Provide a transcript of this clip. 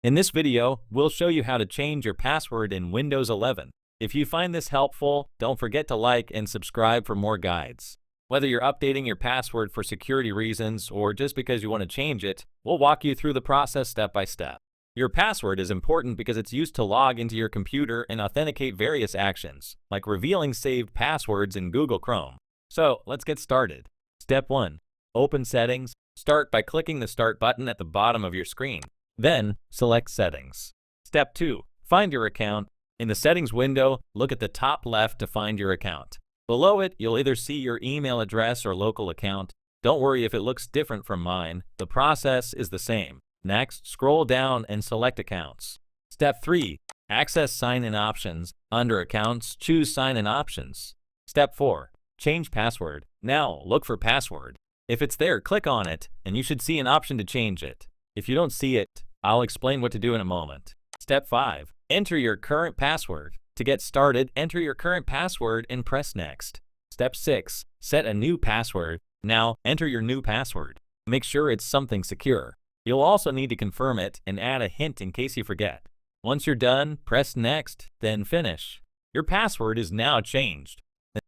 In this video, we'll show you how to change your password in Windows 11. If you find this helpful, don't forget to like and subscribe for more guides. Whether you're updating your password for security reasons or just because you want to change it, we'll walk you through the process step by step. Your password is important because it's used to log into your computer and authenticate various actions, like revealing saved passwords in Google Chrome. So let's get started. Step 1. Open Settings. Start by clicking the Start button at the bottom of your screen. Then, select Settings. Step 2. Find your account. In the Settings window, look at the top left to find your account. Below it, you'll either see your email address or local account. Don't worry if it looks different from mine. The process is the same. Next, scroll down and select Accounts. Step 3. Access Sign-in Options. Under Accounts, choose Sign-in Options. Step 4. Change Password. Now, look for Password. If it's there, click on it, and you should see an option to change it. If you don't see it, I'll explain what to do in a moment. Step 5. Enter your current password. To get started, enter your current password and press Next. Step 6. Set a new password. Now, enter your new password. Make sure it's something secure. You'll also need to confirm it and add a hint in case you forget. Once you're done, press Next, then Finish. Your password is now changed.